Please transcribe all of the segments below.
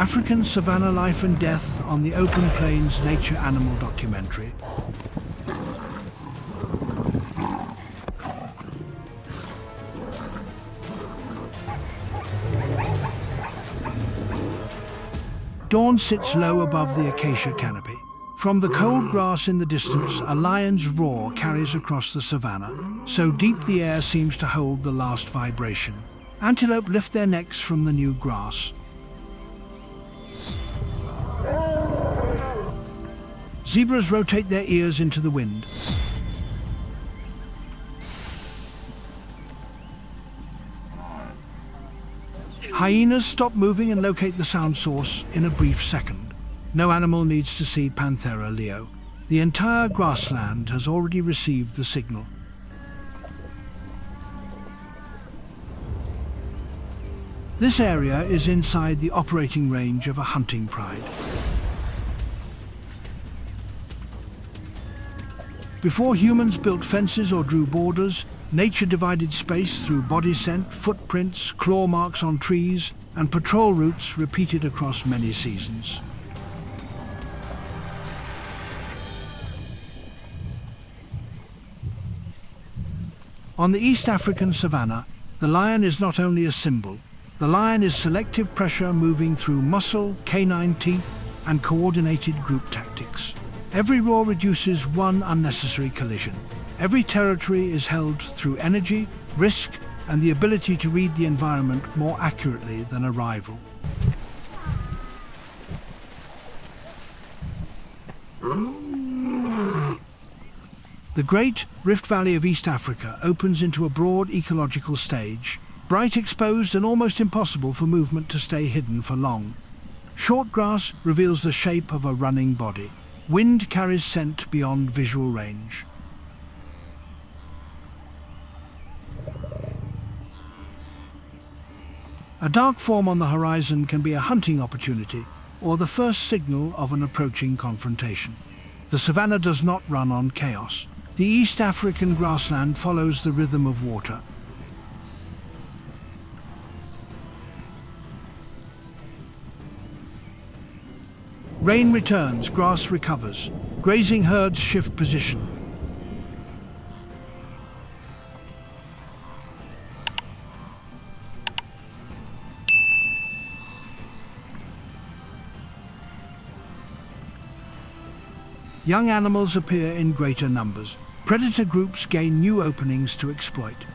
African Savanna Life and Death on the Open Plains Nature Animal Documentary. Dawn sits low above the acacia canopy. From the cold grass in the distance, a lion's roar carries across the savanna, so deep the air seems to hold the last vibration. Antelope lift their necks from the new grass. Zebras rotate their ears into the wind. Hyenas stop moving and locate the sound source in a brief second. No animal needs to see Panthera leo. The entire grassland has already received the signal. This area is inside the operating range of a hunting pride. Before humans built fences or drew borders, nature divided space through body scent, footprints, claw marks on trees, and patrol routes repeated across many seasons. On the East African savanna, the lion is not only a symbol. The lion is selective pressure moving through muscle, canine teeth, and coordinated group tactics. Every roar reduces one unnecessary collision. Every territory is held through energy, risk, and the ability to read the environment more accurately than a rival. The Great Rift Valley of East Africa opens into a broad ecological stage, bright, exposed, and almost impossible for movement to stay hidden for long. Short grass reveals the shape of a running body. Wind carries scent beyond visual range. A dark form on the horizon can be a hunting opportunity or the first signal of an approaching confrontation. The savanna does not run on chaos. The East African grassland follows the rhythm of water. Rain returns, grass recovers. Grazing herds shift position. Young animals appear in greater numbers. Predator groups gain new openings to exploit.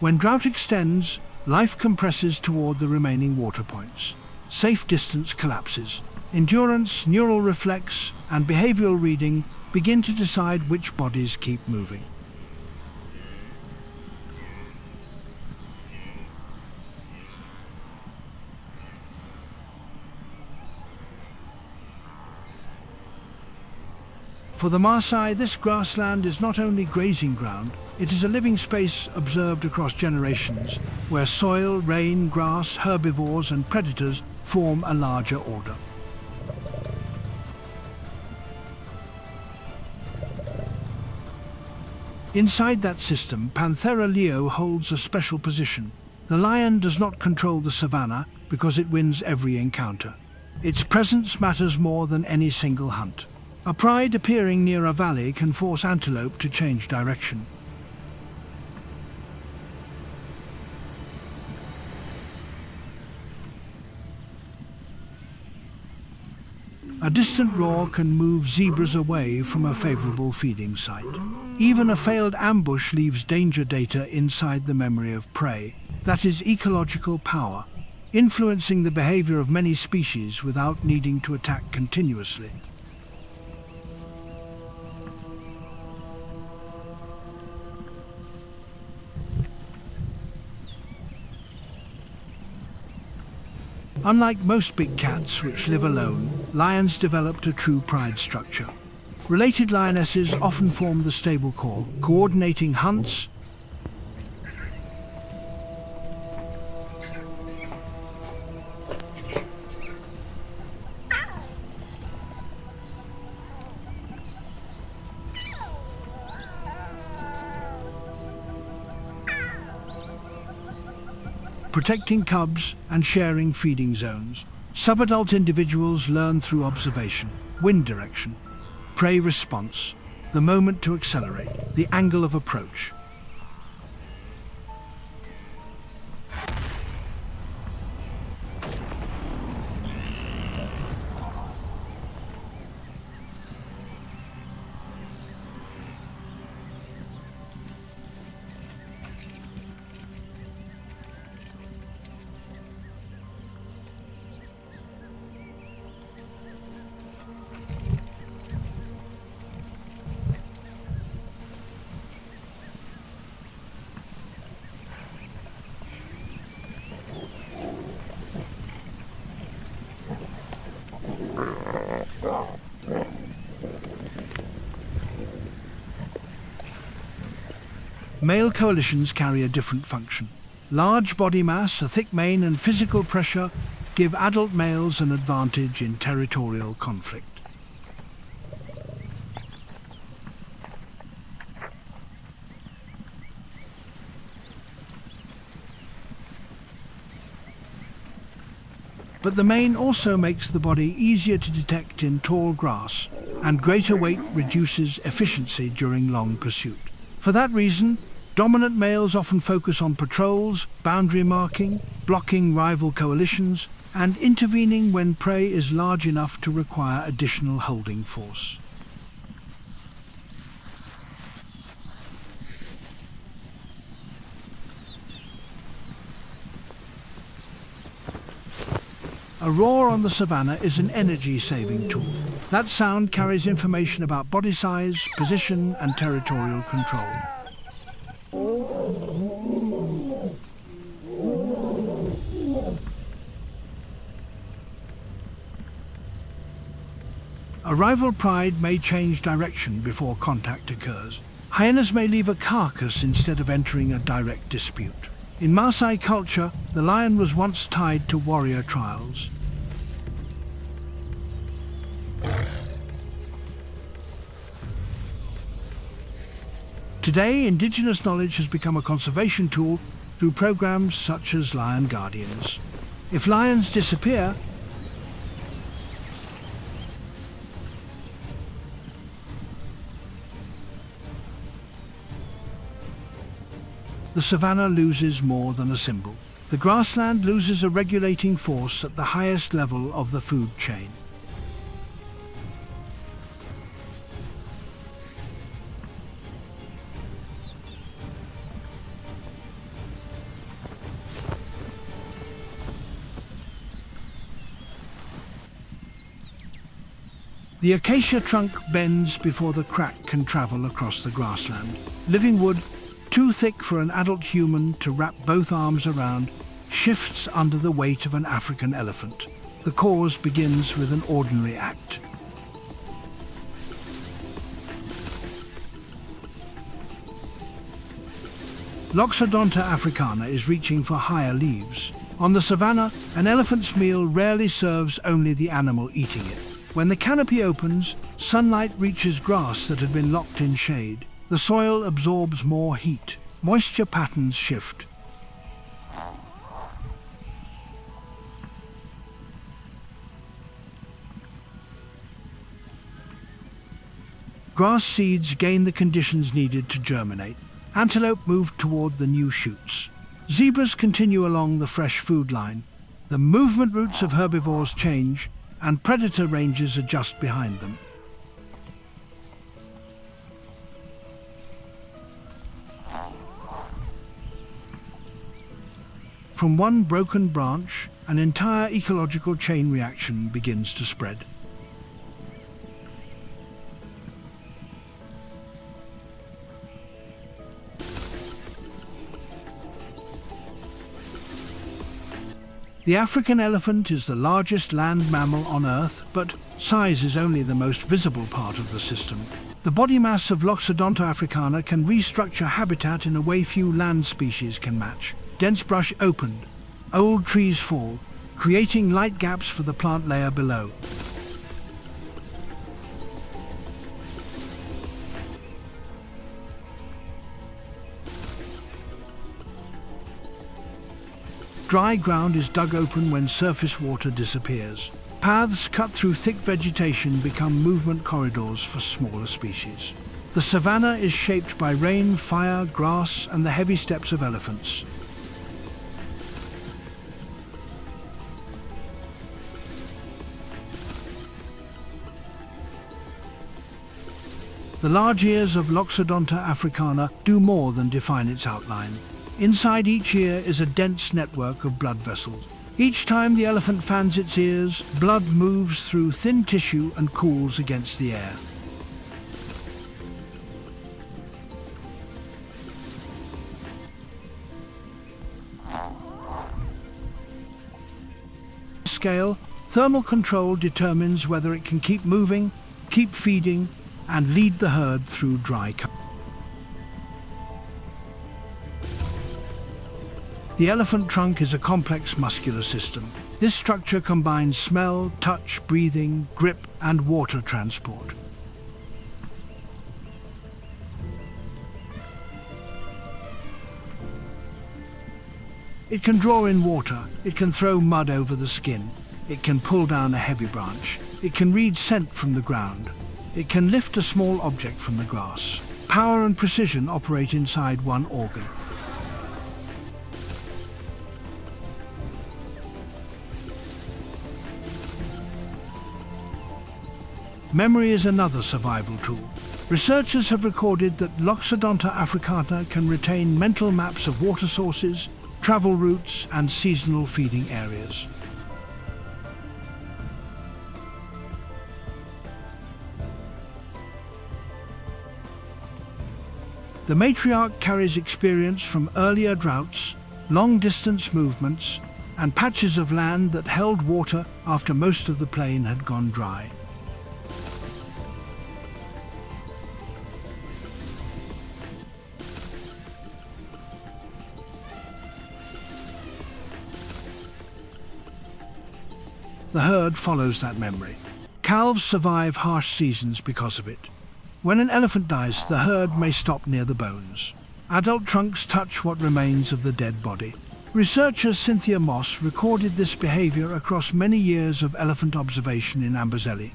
When drought extends, life compresses toward the remaining water points. Safe distance collapses. Endurance, neural reflex, and behavioral reading begin to decide which bodies keep moving. For the Maasai, this grassland is not only grazing ground, it is a living space observed across generations, where soil, rain, grass, herbivores and predators form a larger order. Inside that system, Panthera leo holds a special position. The lion does not control the savanna because it wins every encounter. Its presence matters more than any single hunt. A pride appearing near a valley can force antelope to change direction. A distant roar can move zebras away from a favorable feeding site. Even a failed ambush leaves danger data inside the memory of prey. That is ecological power, influencing the behavior of many species without needing to attack continuously. Unlike most big cats which live alone, lions developed a true pride structure. Related lionesses often form the stable core, coordinating hunts, protecting cubs and sharing feeding zones. Subadult individuals learn through observation, wind direction, prey response, the moment to accelerate, the angle of approach. Male coalitions carry a different function. Large body mass, a thick mane and physical pressure give adult males an advantage in territorial conflict. But the mane also makes the body easier to detect in tall grass, and greater weight reduces efficiency during long pursuit. For that reason, dominant males often focus on patrols, boundary marking, blocking rival coalitions, and intervening when prey is large enough to require additional holding force. A roar on the savanna is an energy-saving tool. That sound carries information about body size, position, and territorial control. A rival pride may change direction before contact occurs. Hyenas may leave a carcass instead of entering a direct dispute. In Maasai culture, the lion was once tied to warrior trials. Today, indigenous knowledge has become a conservation tool through programs such as Lion Guardians. If lions disappear, the savanna loses more than a symbol. The grassland loses a regulating force at the highest level of the food chain. The acacia trunk bends before the crack can travel across the grassland. Living wood, too thick for an adult human to wrap both arms around, shifts under the weight of an African elephant. The cause begins with an ordinary act. Loxodonta africana is reaching for higher leaves. On the savanna, an elephant's meal rarely serves only the animal eating it. When the canopy opens, sunlight reaches grass that had been locked in shade. The soil absorbs more heat. Moisture patterns shift. Grass seeds gain the conditions needed to germinate. Antelope move toward the new shoots. Zebras continue along the fresh food line. The movement routes of herbivores change, and predator ranges adjust behind them. From one broken branch, an entire ecological chain reaction begins to spread. The African elephant is the largest land mammal on Earth, but size is only the most visible part of the system. The body mass of Loxodonta africana can restructure habitat in a way few land species can match. Dense brush opened, old trees fall, creating light gaps for the plant layer below. Dry ground is dug open when surface water disappears. Paths cut through thick vegetation become movement corridors for smaller species. The savanna is shaped by rain, fire, grass, and the heavy steps of elephants. The large ears of Loxodonta africana do more than define its outline. Inside each ear is a dense network of blood vessels. Each time the elephant fans its ears, blood moves through thin tissue and cools against the air. Scale, thermal control determines whether it can keep moving, keep feeding, and lead the herd through dry country. The elephant trunk is a complex muscular system. This structure combines smell, touch, breathing, grip, and water transport. It can draw in water, it can throw mud over the skin, it can pull down a heavy branch, it can read scent from the ground, it can lift a small object from the grass. Power and precision operate inside one organ. Memory is another survival tool. Researchers have recorded that Loxodonta africana can retain mental maps of water sources, travel routes, and seasonal feeding areas. The matriarch carries experience from earlier droughts, long-distance movements, and patches of land that held water after most of the plain had gone dry. The herd follows that memory. Calves survive harsh seasons because of it. When an elephant dies, the herd may stop near the bones. Adult trunks touch what remains of the dead body. Researcher Cynthia Moss recorded this behavior across many years of elephant observation in Amboseli.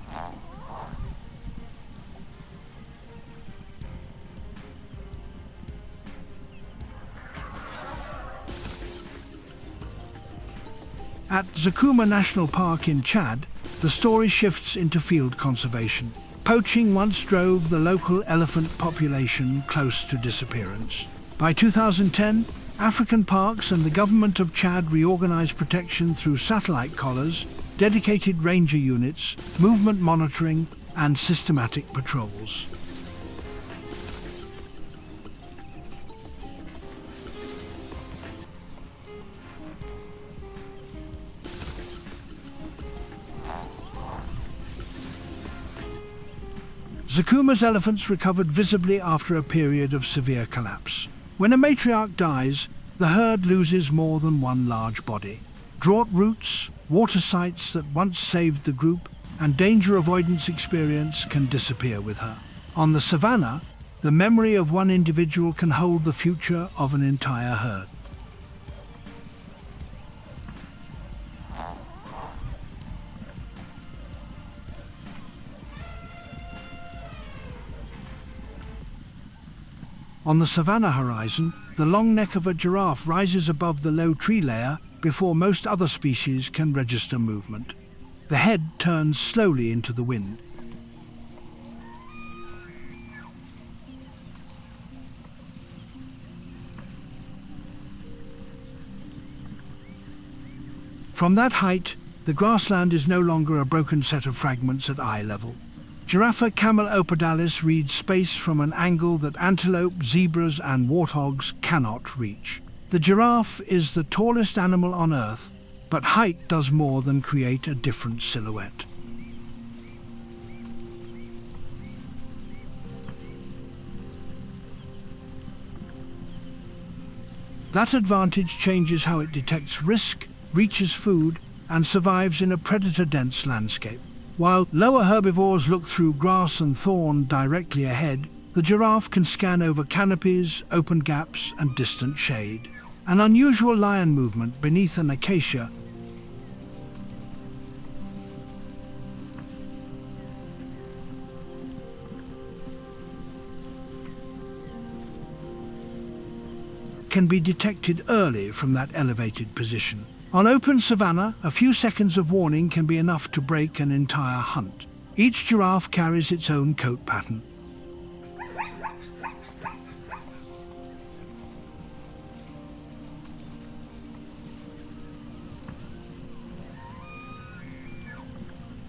At Zakuma National Park in Chad, the story shifts into field conservation. Poaching once drove the local elephant population close to disappearance. By 2010, African parks and the government of Chad reorganized protection through satellite collars, dedicated ranger units, movement monitoring, and systematic patrols. Zakuma's elephants recovered visibly after a period of severe collapse. When a matriarch dies, the herd loses more than one large body. Drought routes, water sites that once saved the group, and danger avoidance experience can disappear with her. On the savanna, the memory of one individual can hold the future of an entire herd. On the savanna horizon, the long neck of a giraffe rises above the low tree layer before most other species can register movement. The head turns slowly into the wind. From that height, the grassland is no longer a broken set of fragments at eye level. Giraffe camelopardalis reads space from an angle that antelope, zebras, and warthogs cannot reach. The giraffe is the tallest animal on Earth, but height does more than create a different silhouette. That advantage changes how it detects risk, reaches food, and survives in a predator-dense landscape. While lower herbivores look through grass and thorn directly ahead, the giraffe can scan over canopies, open gaps, and distant shade. An unusual lion movement beneath an acacia can be detected early from that elevated position. On open savanna, a few seconds of warning can be enough to break an entire hunt. Each giraffe carries its own coat pattern.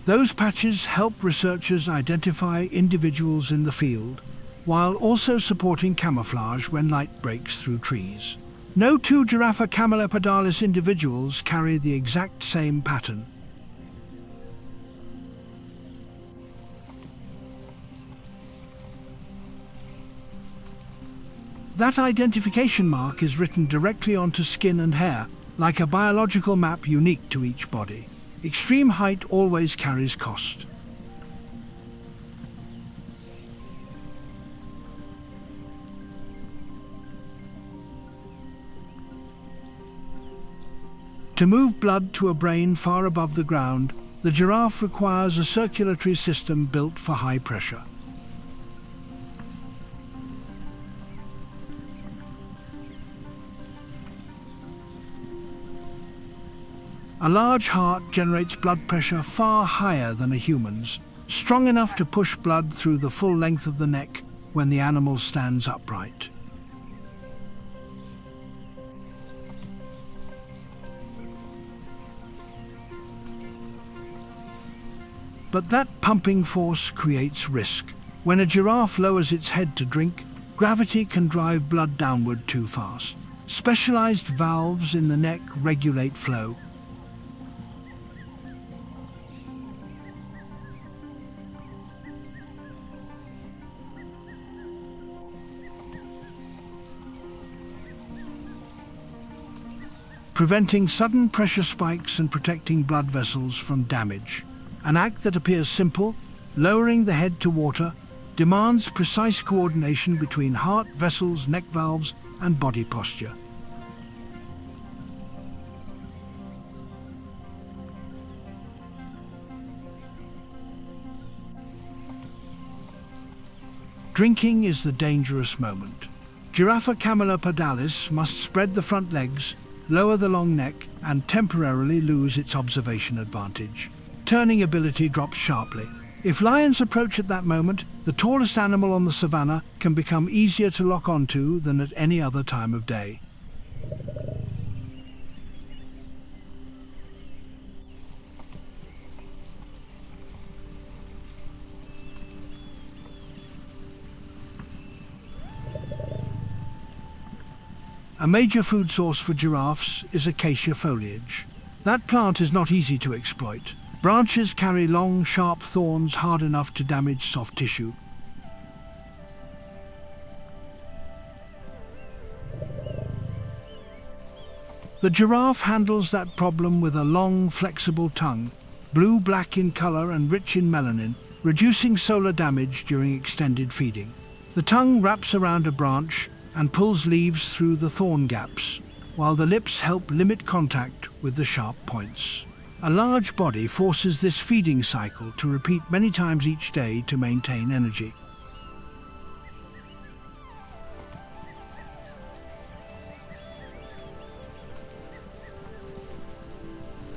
Those patches help researchers identify individuals in the field, while also supporting camouflage when light breaks through trees. No two Giraffa camelopardalis individuals carry the exact same pattern. That identification mark is written directly onto skin and hair, like a biological map unique to each body. Extreme height always carries cost. To move blood to a brain far above the ground, the giraffe requires a circulatory system built for high pressure. A large heart generates blood pressure far higher than a human's, strong enough to push blood through the full length of the neck when the animal stands upright. But that pumping force creates risk. When a giraffe lowers its head to drink, gravity can drive blood downward too fast. Specialized valves in the neck regulate flow. Preventing sudden pressure spikes and protecting blood vessels from damage. An act that appears simple, lowering the head to water, demands precise coordination between heart, vessels, neck valves, and body posture. Drinking is the dangerous moment. Giraffa camelopardalis must spread the front legs, lower the long neck, and temporarily lose its observation advantage. Turning ability drops sharply. If lions approach at that moment, the tallest animal on the savanna can become easier to lock onto than at any other time of day. A major food source for giraffes is acacia foliage. That plant is not easy to exploit. Branches carry long, sharp thorns hard enough to damage soft tissue. The giraffe handles that problem with a long, flexible tongue, blue-black in color and rich in melanin, reducing solar damage during extended feeding. The tongue wraps around a branch and pulls leaves through the thorn gaps, while the lips help limit contact with the sharp points. A large body forces this feeding cycle to repeat many times each day to maintain energy.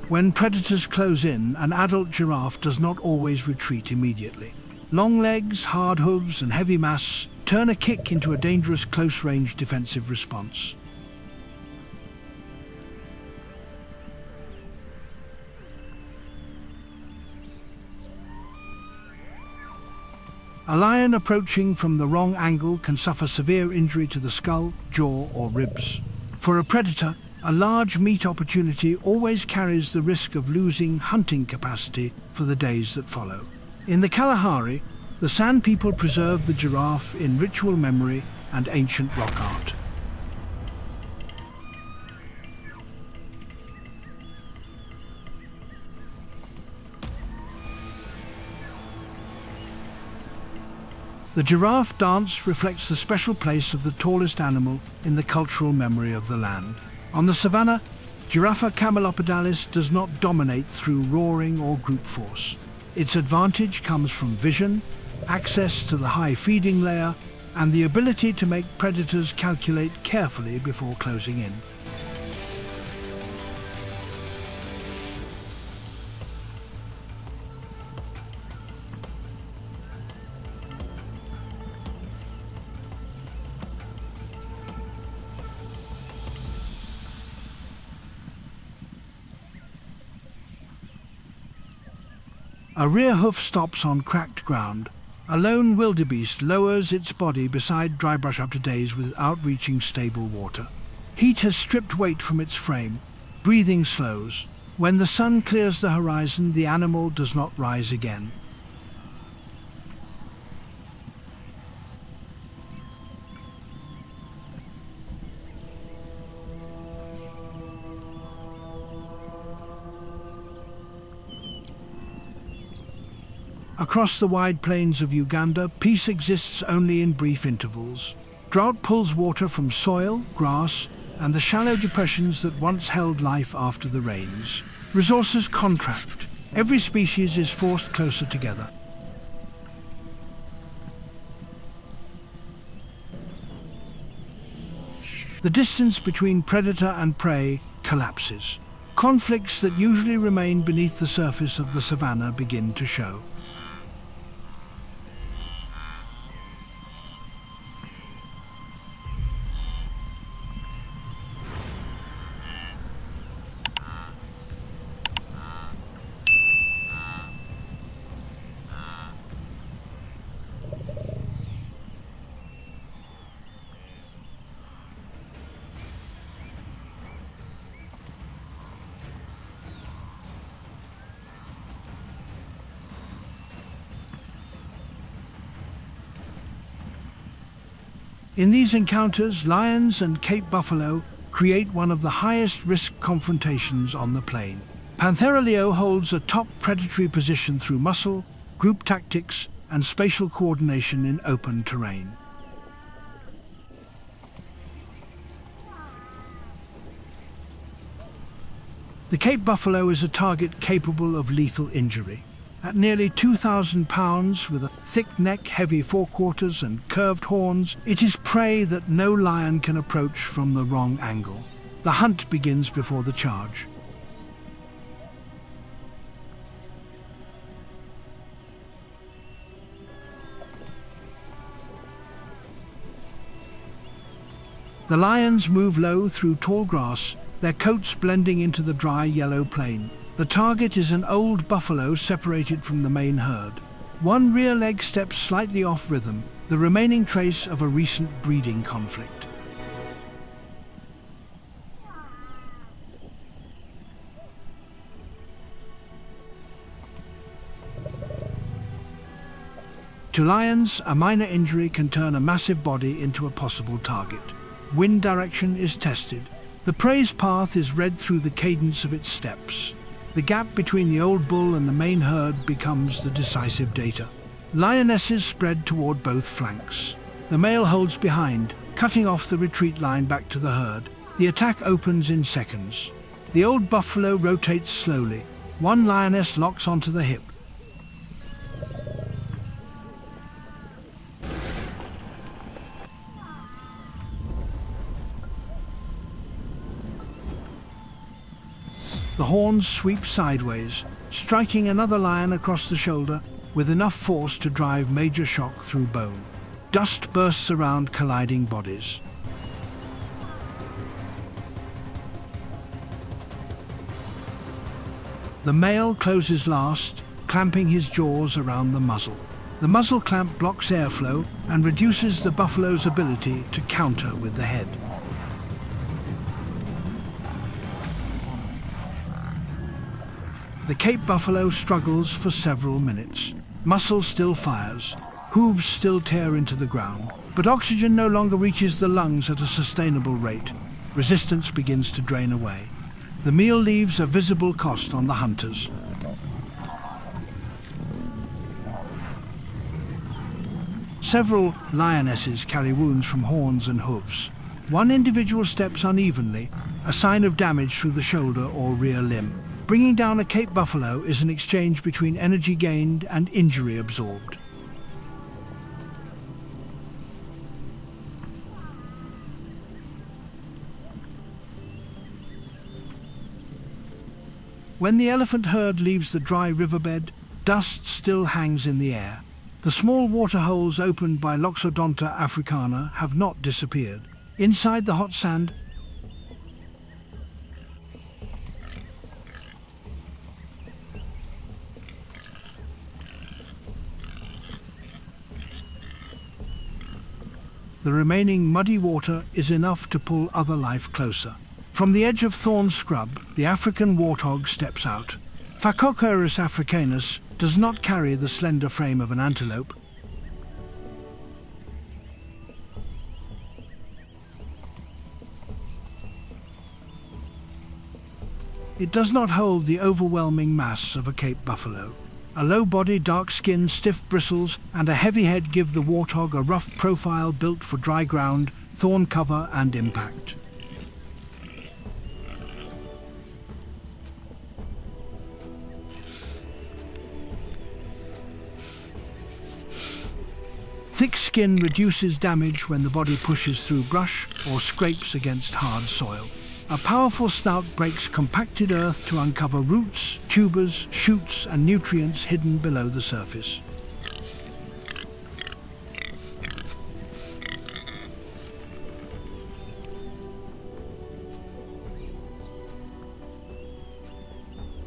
When predators close in, an adult giraffe does not always retreat immediately. Long legs, hard hooves, and heavy mass turn a kick into a dangerous close-range defensive response. A lion approaching from the wrong angle can suffer severe injury to the skull, jaw, or ribs. For a predator, a large meat opportunity always carries the risk of losing hunting capacity for the days that follow. In the Kalahari, the San people preserve the giraffe in ritual memory and ancient rock art. The giraffe dance reflects the special place of the tallest animal in the cultural memory of the land. On the savanna, Giraffa camelopardalis does not dominate through roaring or group force. Its advantage comes from vision, access to the high feeding layer, and the ability to make predators calculate carefully before closing in. A rear hoof stops on cracked ground. A lone wildebeest lowers its body beside dry brush after days without reaching stable water. Heat has stripped weight from its frame. Breathing slows. When the sun clears the horizon, the animal does not rise again. Across the wide plains of Uganda, peace exists only in brief intervals. Drought pulls water from soil, grass, and the shallow depressions that once held life after the rains. Resources contract. Every species is forced closer together. The distance between predator and prey collapses. Conflicts that usually remain beneath the surface of the savanna begin to show. In these encounters, lions and Cape buffalo create one of the highest risk confrontations on the plain. Panthera leo holds a top predatory position through muscle, group tactics, and spatial coordination in open terrain. The Cape buffalo is a target capable of lethal injury. At nearly 2,000 pounds, with a thick neck, heavy forequarters and curved horns, it is prey that no lion can approach from the wrong angle. The hunt begins before the charge. The lions move low through tall grass, their coats blending into the dry yellow plain. The target is an old buffalo separated from the main herd. One rear leg steps slightly off rhythm, the remaining trace of a recent breeding conflict. To lions, a minor injury can turn a massive body into a possible target. Wind direction is tested. The prey's path is read through the cadence of its steps. The gap between the old bull and the main herd becomes the decisive data. Lionesses spread toward both flanks. The male holds behind, cutting off the retreat line back to the herd. The attack opens in seconds. The old buffalo rotates slowly. One lioness locks onto the hip. The horns sweep sideways, striking another lion across the shoulder with enough force to drive major shock through bone. Dust bursts around colliding bodies. The male closes last, clamping his jaws around the muzzle. The muzzle clamp blocks airflow and reduces the buffalo's ability to counter with the head. The Cape buffalo struggles for several minutes. Muscle still fires, hooves still tear into the ground, but oxygen no longer reaches the lungs at a sustainable rate. Resistance begins to drain away. The meal leaves a visible cost on the hunters. Several lionesses carry wounds from horns and hooves. One individual steps unevenly, a sign of damage through the shoulder or rear limb. Bringing down a Cape buffalo is an exchange between energy gained and injury absorbed. When the elephant herd leaves the dry riverbed, dust still hangs in the air. The small water holes opened by Loxodonta africana have not disappeared. Inside the hot sand, the remaining muddy water is enough to pull other life closer. From the edge of thorn scrub, the African warthog steps out. Phacochorus africanus does not carry the slender frame of an antelope. It does not hold the overwhelming mass of a Cape buffalo. A low body, dark skin, stiff bristles, and a heavy head give the warthog a rough profile built for dry ground, thorn cover, and impact. Thick skin reduces damage when the body pushes through brush or scrapes against hard soil. A powerful snout breaks compacted earth to uncover roots, tubers, shoots, and nutrients hidden below the surface.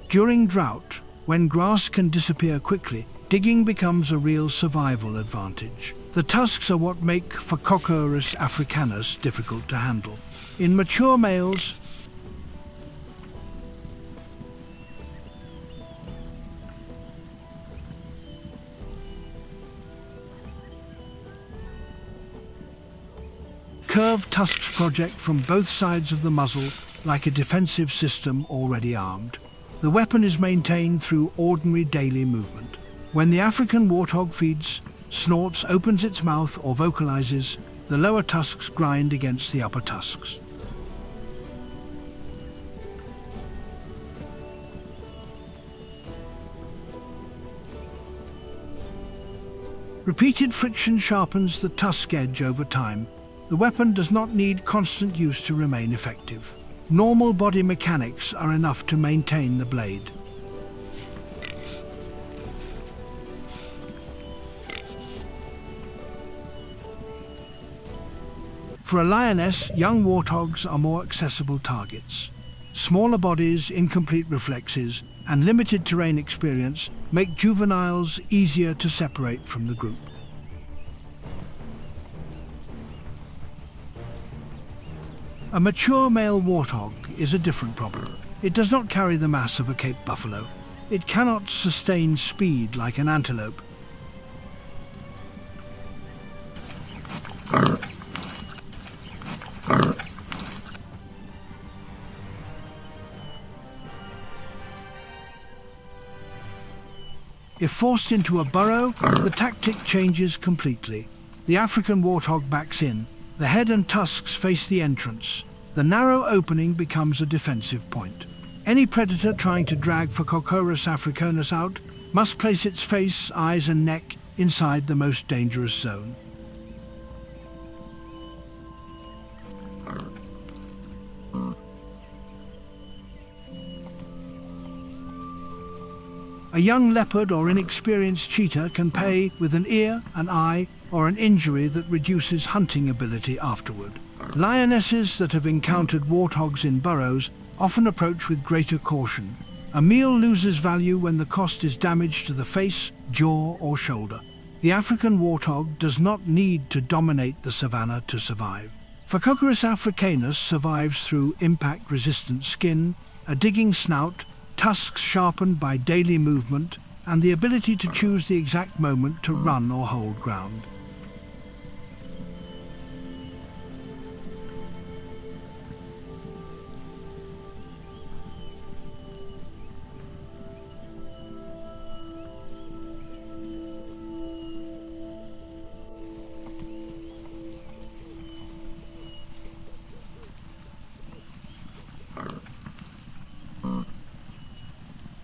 During drought, when grass can disappear quickly, digging becomes a real survival advantage. The tusks are what make Phacochorus africanus difficult to handle. In mature males, curved tusks project from both sides of the muzzle like a defensive system already armed. The weapon is maintained through ordinary daily movement. When the African warthog feeds, snorts, opens its mouth, or vocalizes, the lower tusks grind against the upper tusks. Repeated friction sharpens the tusk edge over time. The weapon does not need constant use to remain effective. Normal body mechanics are enough to maintain the blade. For a lioness, young warthogs are more accessible targets. Smaller bodies, incomplete reflexes, and limited terrain experience make juveniles easier to separate from the group. A mature male warthog is a different problem. It does not carry the mass of a Cape buffalo. It cannot sustain speed like an antelope. If forced into a burrow, the tactic changes completely. The African warthog backs in. The head and tusks face the entrance. The narrow opening becomes a defensive point. Any predator trying to drag Phacochorus africanus out must place its face, eyes, and neck inside the most dangerous zone. A young leopard or inexperienced cheetah can pay with an ear, an eye, or an injury that reduces hunting ability afterward. Lionesses that have encountered warthogs in burrows often approach with greater caution. A meal loses value when the cost is damage to the face, jaw, or shoulder. The African warthog does not need to dominate the savanna to survive. Phacochorus africanus survives through impact-resistant skin, a digging snout, tusks sharpened by daily movement, and the ability to choose the exact moment to run or hold ground.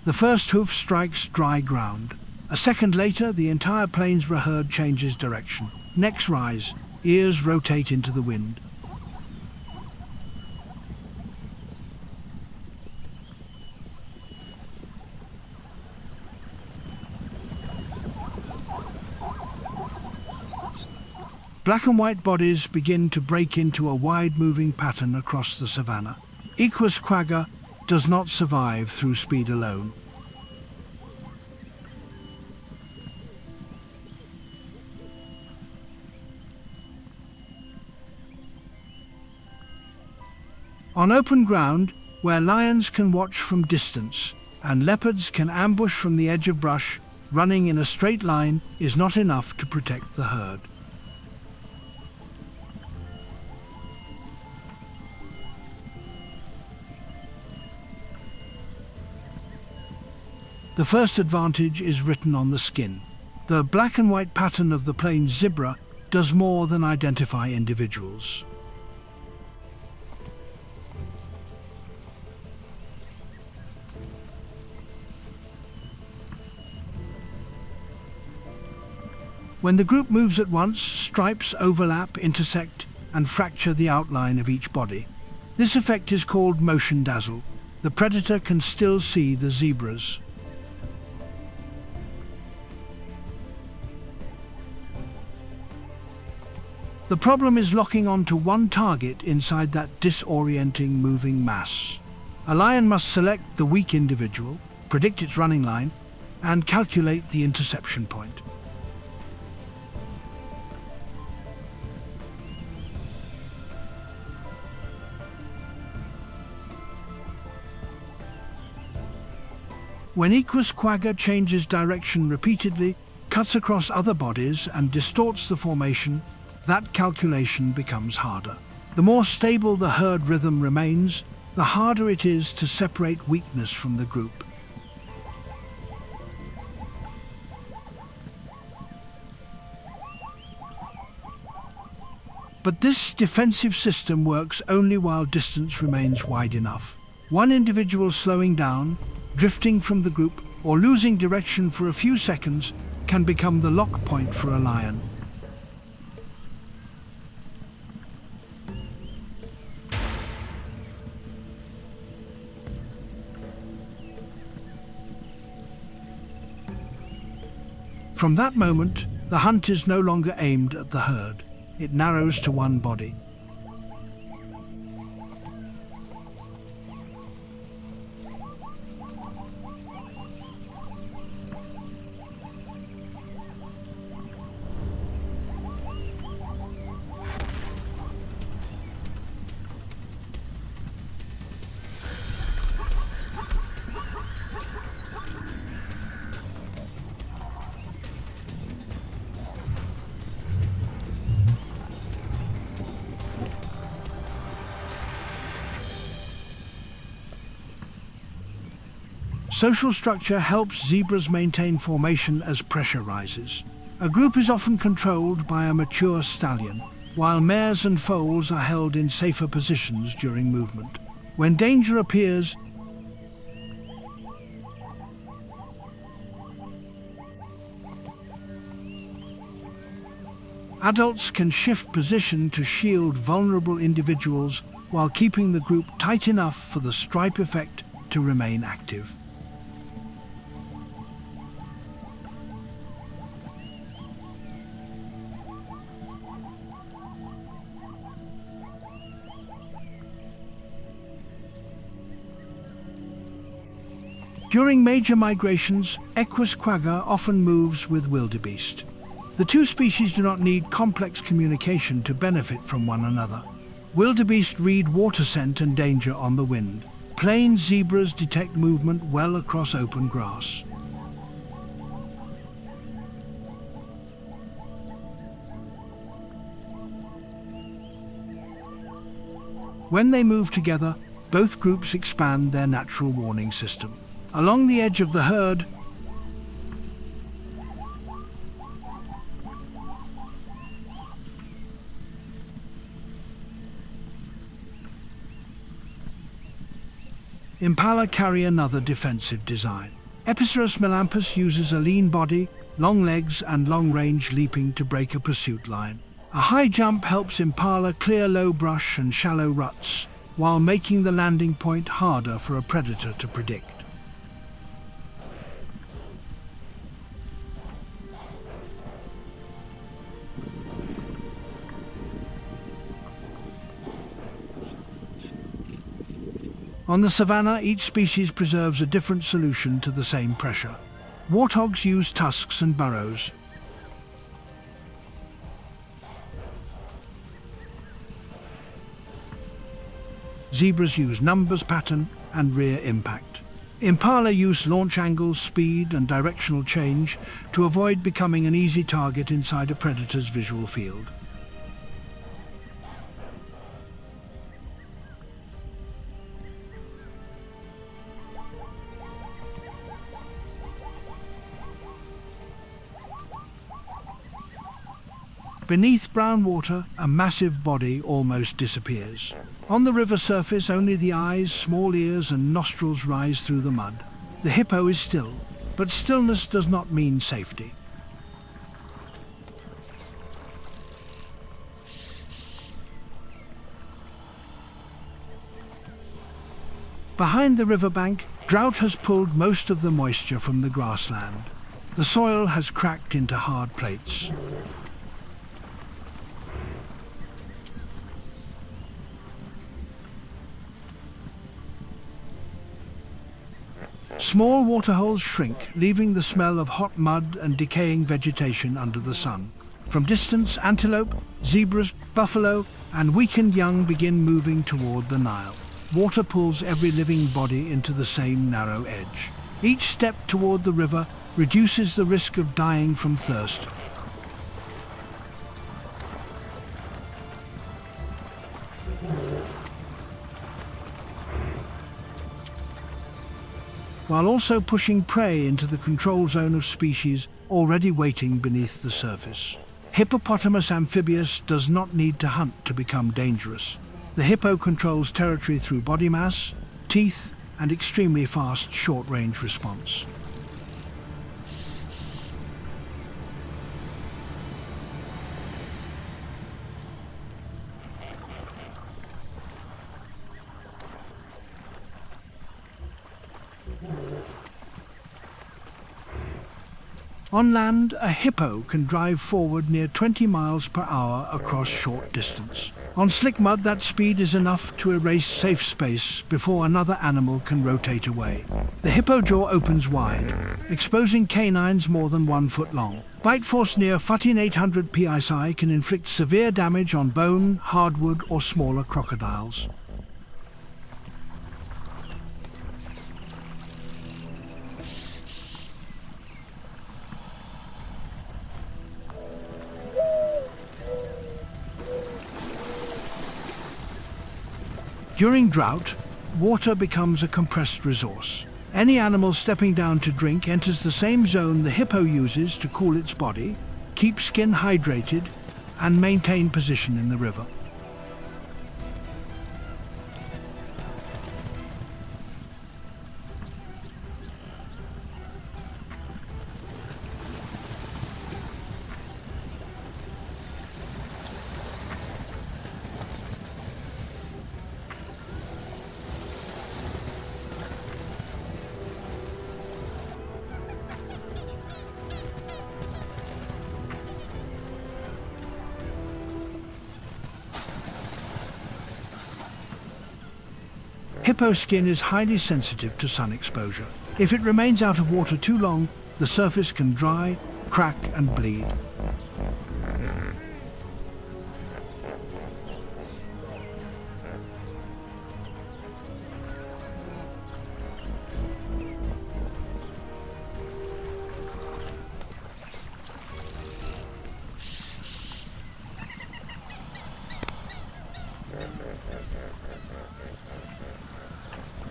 The first hoof strikes dry ground. A second later, the entire plainsborough herd changes direction. Necks rise, ears rotate into the wind. Black and white bodies begin to break into a wide-moving pattern across the savanna. Equus quagga does not survive through speed alone. On open ground, where lions can watch from distance and leopards can ambush from the edge of brush, running in a straight line is not enough to protect the herd. The first advantage is written on the skin. The black and white pattern of the plains zebra does more than identify individuals. When the group moves at once, stripes overlap, intersect, and fracture the outline of each body. This effect is called motion dazzle. The predator can still see the zebras. The problem is locking onto one target inside that disorienting moving mass. A lion must select the weak individual, predict its running line, and calculate the interception point. When Equus quagga changes direction repeatedly, cuts across other bodies and distorts the formation, that calculation becomes harder. The more stable the herd rhythm remains, the harder it is to separate weakness from the group. But this defensive system works only while distance remains wide enough. One individual slowing down, drifting from the group, or losing direction for a few seconds can become the lock point for a lion. From that moment, the hunt is no longer aimed at the herd. It narrows to one body. Social structure helps zebras maintain formation as pressure rises. A group is often controlled by a mature stallion, while mares and foals are held in safer positions during movement. When danger appears, adults can shift position to shield vulnerable individuals while keeping the group tight enough for the stripe effect to remain active. During major migrations, Equus quagga often moves with Wildebeest. The two species do not need complex communication to benefit from one another. Wildebeest read water scent and danger on the wind. Plains zebras detect movement well across open grass. When they move together, both groups expand their natural warning system. Along the edge of the herd, Impala carry another defensive design. Epicerus melampus uses a lean body, long legs and long-range leaping to break a pursuit line. A high jump helps Impala clear low brush and shallow ruts, while making the landing point harder for a predator to predict. On the savanna, each species preserves a different solution to the same pressure. Warthogs use tusks and burrows. Zebras use numbers pattern and rear impact. Impala use launch angles, speed and directional change to avoid becoming an easy target inside a predator's visual field. Beneath brown water, a massive body almost disappears. On the river surface, only the eyes, small ears and nostrils rise through the mud. The hippo is still, but stillness does not mean safety. Behind the riverbank, drought has pulled most of the moisture from the grassland. The soil has cracked into hard plates. Small waterholes shrink, leaving the smell of hot mud and decaying vegetation under the sun. From distance, antelope, zebras, buffalo, and weakened young begin moving toward the Nile. Water pulls every living body into the same narrow edge. Each step toward the river reduces the risk of dying from thirst. While also pushing prey into the control zone of species already waiting beneath the surface. Hippopotamus amphibius does not need to hunt to become dangerous. The hippo controls territory through body mass, teeth, and extremely fast short-range response. On land, a hippo can drive forward near 20 miles per hour across short distance. On slick mud, that speed is enough to erase safe space before another animal can rotate away. The hippo jaw opens wide, exposing canines more than 1 foot long. Bite force near 800 psi can inflict severe damage on bone, hardwood, or smaller crocodiles. During drought, water becomes a compressed resource. Any animal stepping down to drink enters the same zone the hippo uses to cool its body, keep skin hydrated, and maintain position in the river. Hippo skin is highly sensitive to sun exposure. If it remains out of water too long, the surface can dry, crack, and bleed.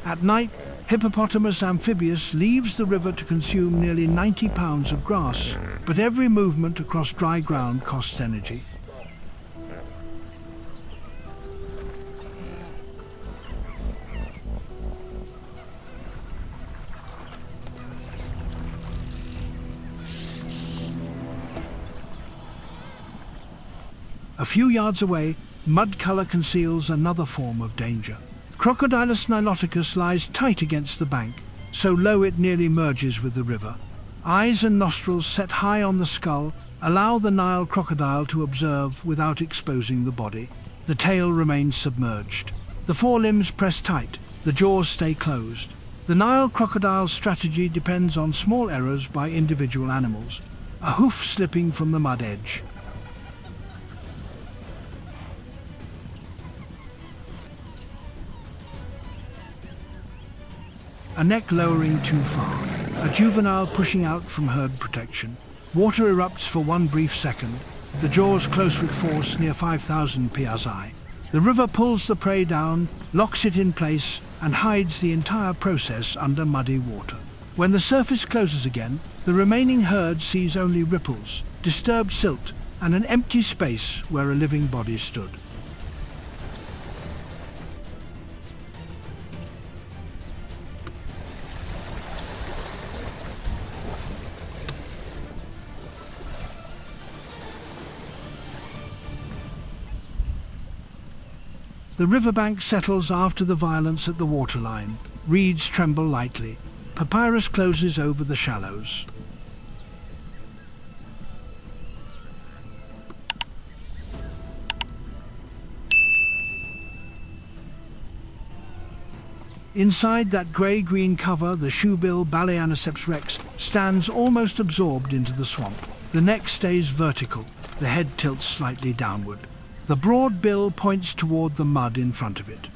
At night, Hippopotamus amphibius leaves the river to consume nearly 90 pounds of grass, but every movement across dry ground costs energy. A few yards away, mud color conceals another form of danger. Crocodilus niloticus lies tight against the bank, so low it nearly merges with the river. Eyes and nostrils set high on the skull allow the Nile crocodile to observe without exposing the body. The tail remains submerged. The forelimbs press tight, the jaws stay closed. The Nile crocodile's strategy depends on small errors by individual animals, a hoof slipping from the mud edge. A neck lowering too far, a juvenile pushing out from herd protection. Water erupts for one brief second, the jaws close with force near 5,000 psi. The river pulls the prey down, locks it in place, and hides the entire process under muddy water. When the surface closes again, the remaining herd sees only ripples, disturbed silt, and an empty space where a living body stood. The riverbank settles after the violence at the waterline. Reeds tremble lightly. Papyrus closes over the shallows. Inside that grey-green cover, the shoebill Balaeanoceps rex stands almost absorbed into the swamp. The neck stays vertical, the head tilts slightly downward. The broad bill points toward the mud in front of it.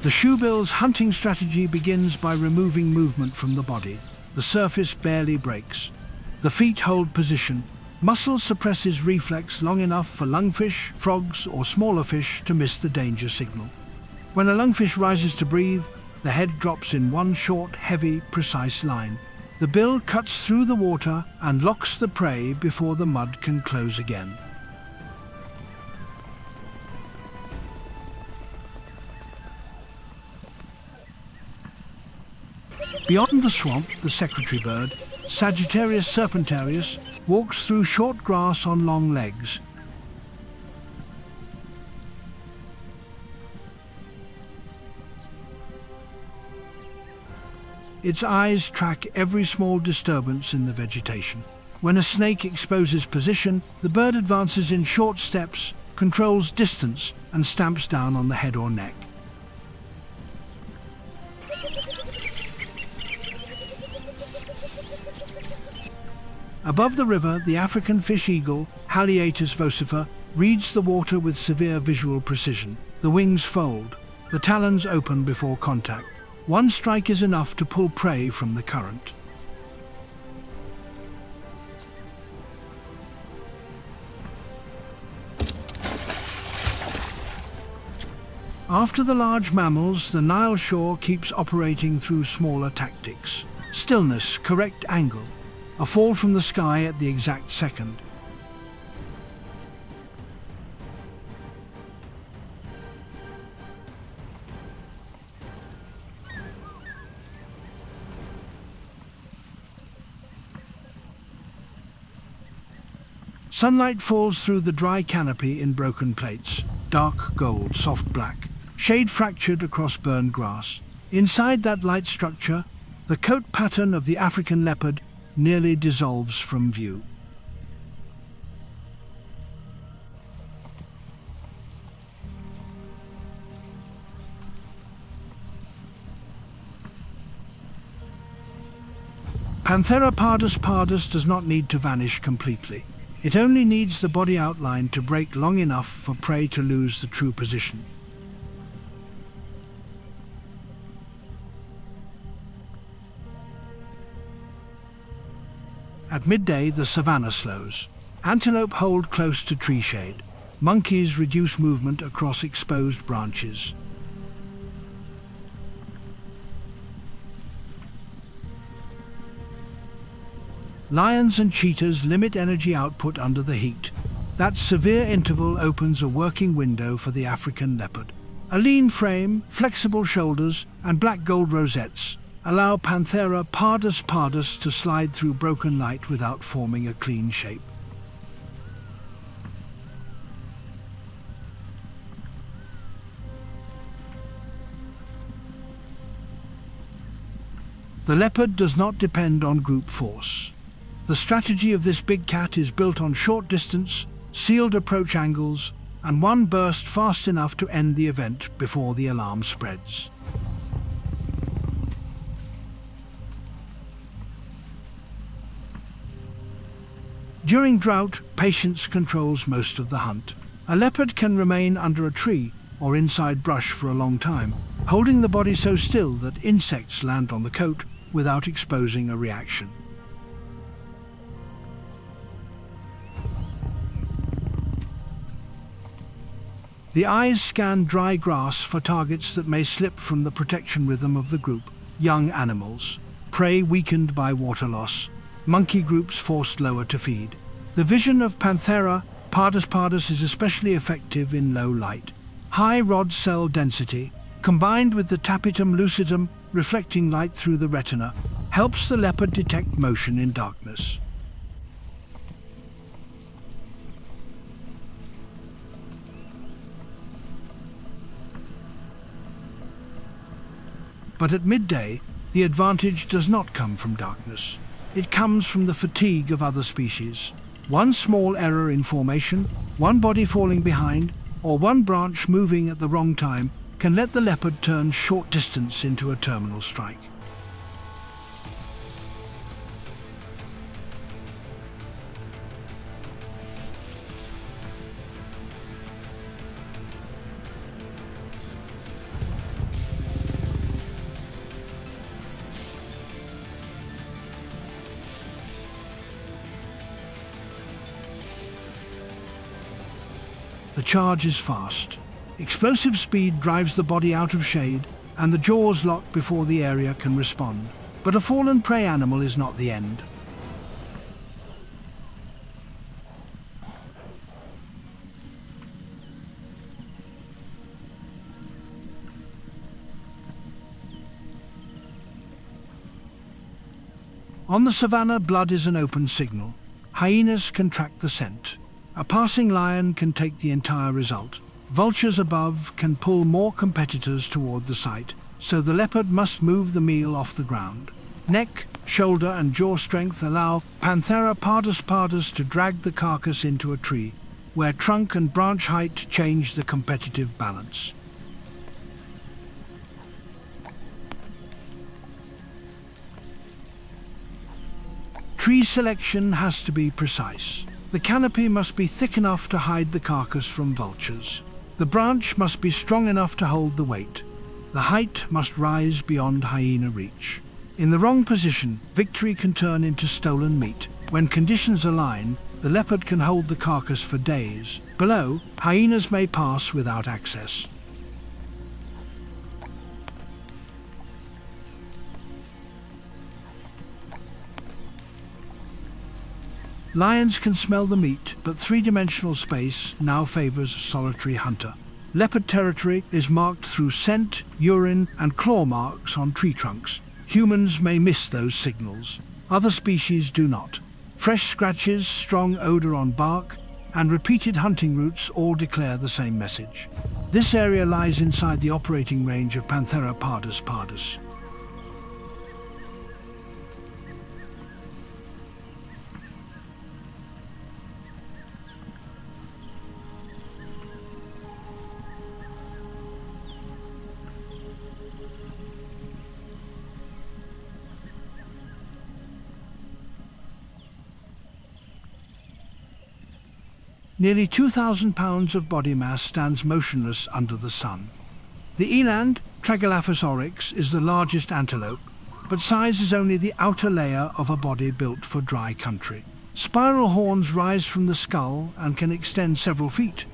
The shoebill's hunting strategy begins by removing movement from the body. The surface barely breaks. The feet hold position. Muscle suppresses reflex long enough for lungfish, frogs, or smaller fish to miss the danger signal. When a lungfish rises to breathe, the head drops in one short, heavy, precise line. The bill cuts through the water and locks the prey before the mud can close again. Beyond the swamp, the secretary bird, Sagittarius serpentarius, walks through short grass on long legs. Its eyes track every small disturbance in the vegetation. When a snake exposes position, the bird advances in short steps, controls distance, and stamps down on the head or neck. Above the river, the African fish eagle, Haliaetus vocifer, reads the water with severe visual precision. The wings fold, the talons open before contact. One strike is enough to pull prey from the current. After the large mammals, the Nile shore keeps operating through smaller tactics. Stillness, correct angle. A fall from the sky at the exact second. Sunlight falls through the dry canopy in broken plates. Dark gold, soft black. Shade fractured across burned grass. Inside that light structure, the coat pattern of the African leopard nearly dissolves from view. Panthera pardus does not need to vanish completely. It only needs the body outline to break long enough for prey to lose the true position. At midday, the savanna slows. Antelope hold close to tree shade. Monkeys reduce movement across exposed branches. Lions and cheetahs limit energy output under the heat. That severe interval opens a working window for the African leopard. A lean frame, flexible shoulders, and black gold rosettes allow Panthera pardus pardus to slide through broken light without forming a clean shape. The leopard does not depend on group force. The strategy of this big cat is built on short distance, sealed approach angles, and one burst fast enough to end the event before the alarm spreads. During drought, patience controls most of the hunt. A leopard can remain under a tree or inside brush for a long time, holding the body so still that insects land on the coat without exposing a reaction. The eyes scan dry grass for targets that may slip from the protection rhythm of the group. Young animals, prey weakened by water loss, monkey groups forced lower to feed. The vision of Panthera pardus pardus is especially effective in low light. High rod cell density, combined with the tapetum lucidum reflecting light through the retina, helps the leopard detect motion in darkness. But at midday, the advantage does not come from darkness. It comes from the fatigue of other species. One small error in formation, one body falling behind, or one branch moving at the wrong time can let the leopard turn short distance into a terminal strike. The charge is fast. Explosive speed drives the body out of shade, and the jaws lock before the area can respond. But a fallen prey animal is not the end. On the savanna, blood is an open signal. Hyenas can track the scent. A passing lion can take the entire result. Vultures above can pull more competitors toward the site, so the leopard must move the meal off the ground. Neck, shoulder and jaw strength allow Panthera pardus pardus to drag the carcass into a tree, where trunk and branch height change the competitive balance. Tree selection has to be precise. The canopy must be thick enough to hide the carcass from vultures. The branch must be strong enough to hold the weight. The height must rise beyond hyena reach. In the wrong position, victory can turn into stolen meat. When conditions align, the leopard can hold the carcass for days. Below, hyenas may pass without access. Lions can smell the meat, but three-dimensional space now favors a solitary hunter. Leopard territory is marked through scent, urine, and claw marks on tree trunks. Humans may miss those signals. Other species do not. Fresh scratches, strong odor on bark, and repeated hunting routes all declare the same message. This area lies inside the operating range of Panthera pardus pardus. Nearly 2,000 pounds of body mass stands motionless under the sun. The Eland, Tragelaphus oryx, is the largest antelope, but size is only the outer layer of a body built for dry country. Spiral horns rise from the skull and can extend several feet.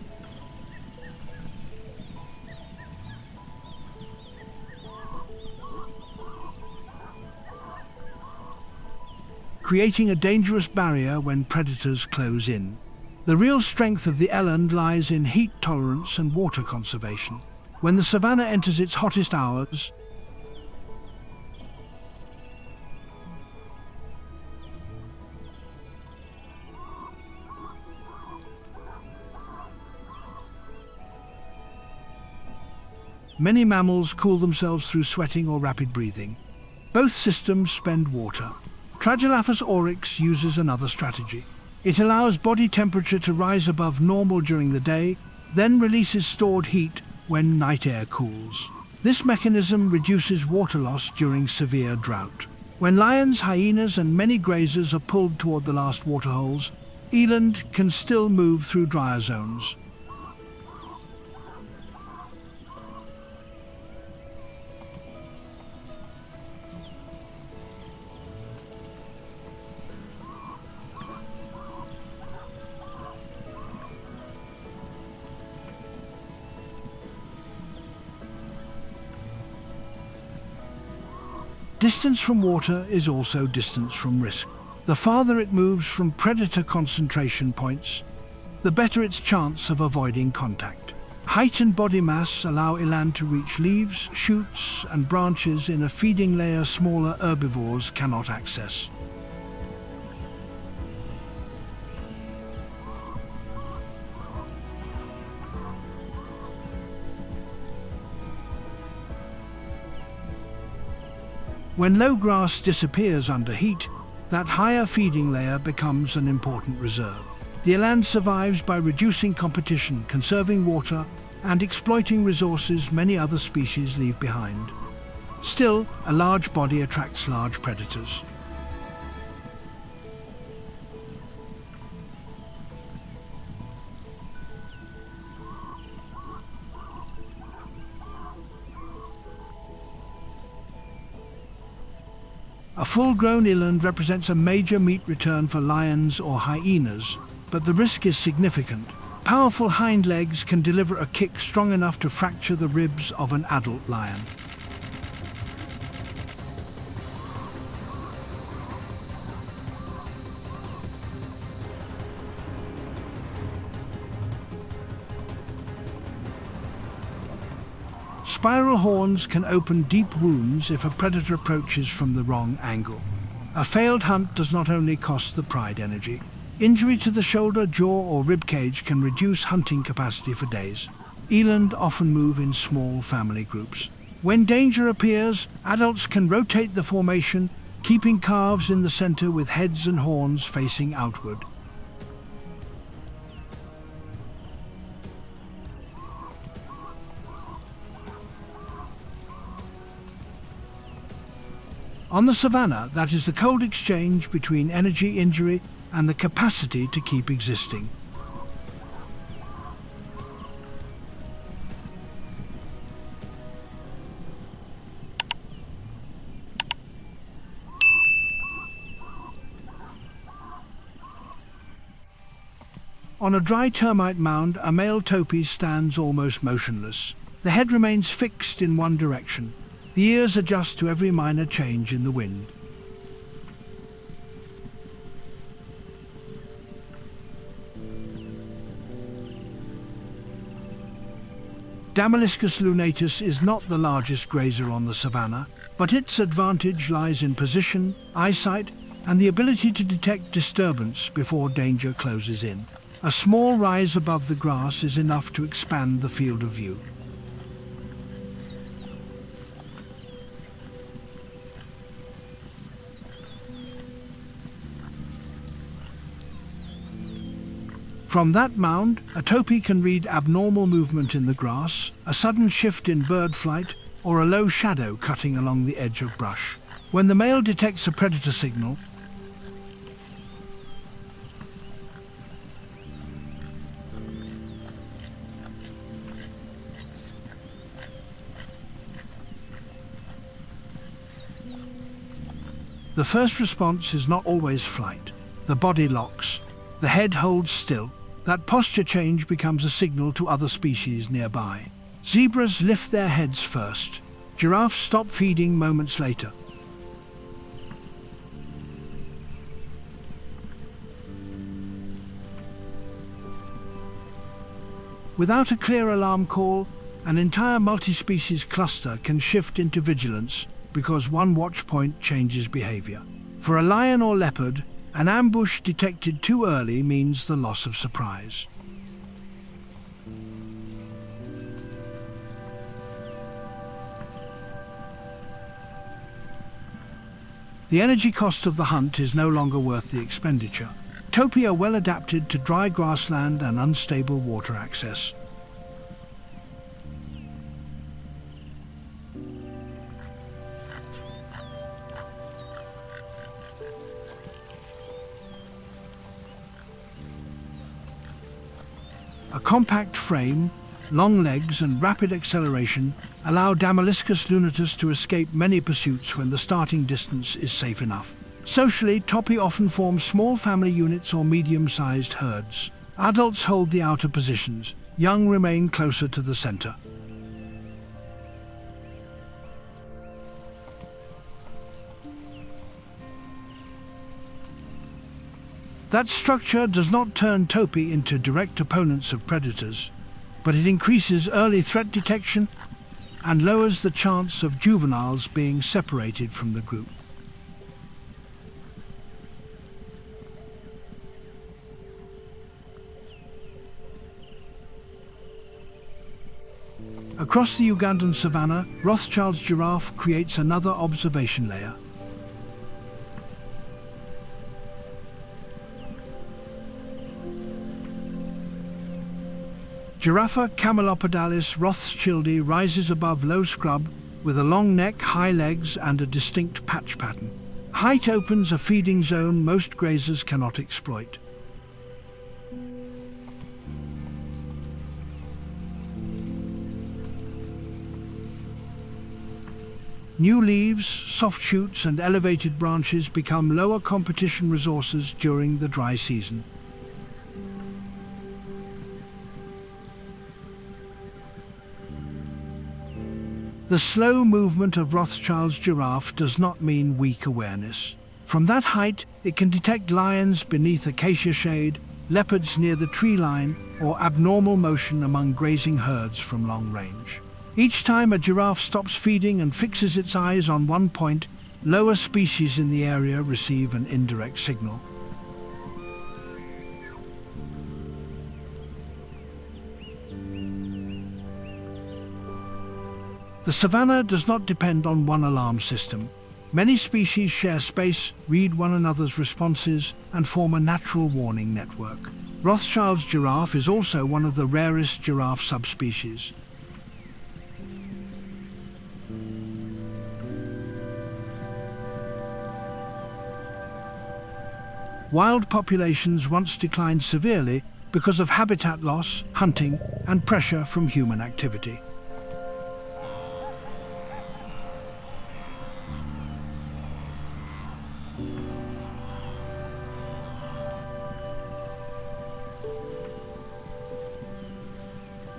Creating a dangerous barrier when predators close in. The real strength of the eland lies in heat tolerance and water conservation. When the savanna enters its hottest hours, many mammals cool themselves through sweating or rapid breathing. Both systems spend water. Tragelaphus oryx uses another strategy. It allows body temperature to rise above normal during the day, then releases stored heat when night air cools. This mechanism reduces water loss during severe drought. When lions, hyenas and many grazers are pulled toward the last waterholes, eland can still move through drier zones. Distance from water is also distance from risk. The farther it moves from predator concentration points, the better its chance of avoiding contact. Height and body mass allow eland to reach leaves, shoots, and branches in a feeding layer smaller herbivores cannot access. When low grass disappears under heat, that higher feeding layer becomes an important reserve. The eland survives by reducing competition, conserving water, and exploiting resources many other species leave behind. Still, a large body attracts large predators. A full-grown eland represents a major meat return for lions or hyenas, but the risk is significant. Powerful hind legs can deliver a kick strong enough to fracture the ribs of an adult lion. Spiral horns can open deep wounds if a predator approaches from the wrong angle. A failed hunt does not only cost the pride energy. Injury to the shoulder, jaw or rib cage can reduce hunting capacity for days. Eland often move in small family groups. When danger appears, adults can rotate the formation, keeping calves in the center with heads and horns facing outward. On the savanna, that is the cold exchange between energy, injury, and the capacity to keep existing. On a dry termite mound, a male topi stands almost motionless. The head remains fixed in one direction. The ears adjust to every minor change in the wind. Damaliscus lunatus is not the largest grazer on the savanna, but its advantage lies in position, eyesight, and the ability to detect disturbance before danger closes in. A small rise above the grass is enough to expand the field of view. From that mound, a topi can read abnormal movement in the grass, a sudden shift in bird flight, or a low shadow cutting along the edge of brush. When the male detects a predator signal, the first response is not always flight. The body locks, the head holds still. That posture change becomes a signal to other species nearby. Zebras lift their heads first. Giraffes stop feeding moments later. Without a clear alarm call, an entire multi-species cluster can shift into vigilance because one watch point changes behavior. For a lion or leopard, an ambush detected too early means the loss of surprise. The energy cost of the hunt is no longer worth the expenditure. Topi are well adapted to dry grassland and unstable water access. A compact frame, long legs and rapid acceleration allow Damaliscus lunatus to escape many pursuits when the starting distance is safe enough. Socially, Topi often form small family units or medium-sized herds. Adults hold the outer positions, young remain closer to the center. That structure does not turn Topi into direct opponents of predators, but it increases early threat detection and lowers the chance of juveniles being separated from the group. Across the Ugandan savanna, Rothschild's giraffe creates another observation layer. Giraffa camelopardalis rothschildi rises above low scrub with a long neck, high legs and a distinct patch pattern. Height opens a feeding zone most grazers cannot exploit. New leaves, soft shoots and elevated branches become lower competition resources during the dry season. The slow movement of Rothschild's giraffe does not mean weak awareness. From that height, it can detect lions beneath acacia shade, leopards near the tree line, or abnormal motion among grazing herds from long range. Each time a giraffe stops feeding and fixes its eyes on one point, lower species in the area receive an indirect signal. The savanna does not depend on one alarm system. Many species share space, read one another's responses, and form a natural warning network. Rothschild's giraffe is also one of the rarest giraffe subspecies. Wild populations once declined severely because of habitat loss, hunting, and pressure from human activity.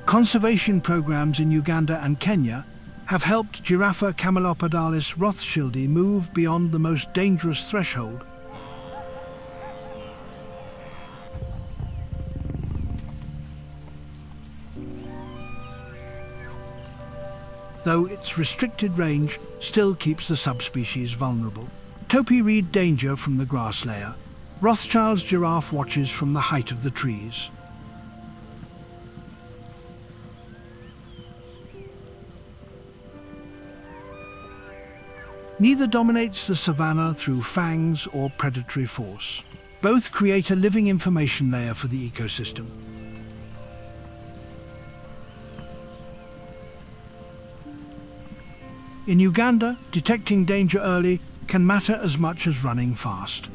Conservation programs in Uganda and Kenya have helped Giraffa camelopardalis rothschildi move beyond the most dangerous threshold. Though its restricted range still keeps the subspecies vulnerable. Topi read danger from the grass layer. Rothschild's giraffe watches from the height of the trees. Neither dominates the savanna through fangs or predatory force. Both create a living information layer for the ecosystem. In Uganda, detecting danger early can matter as much as running fast.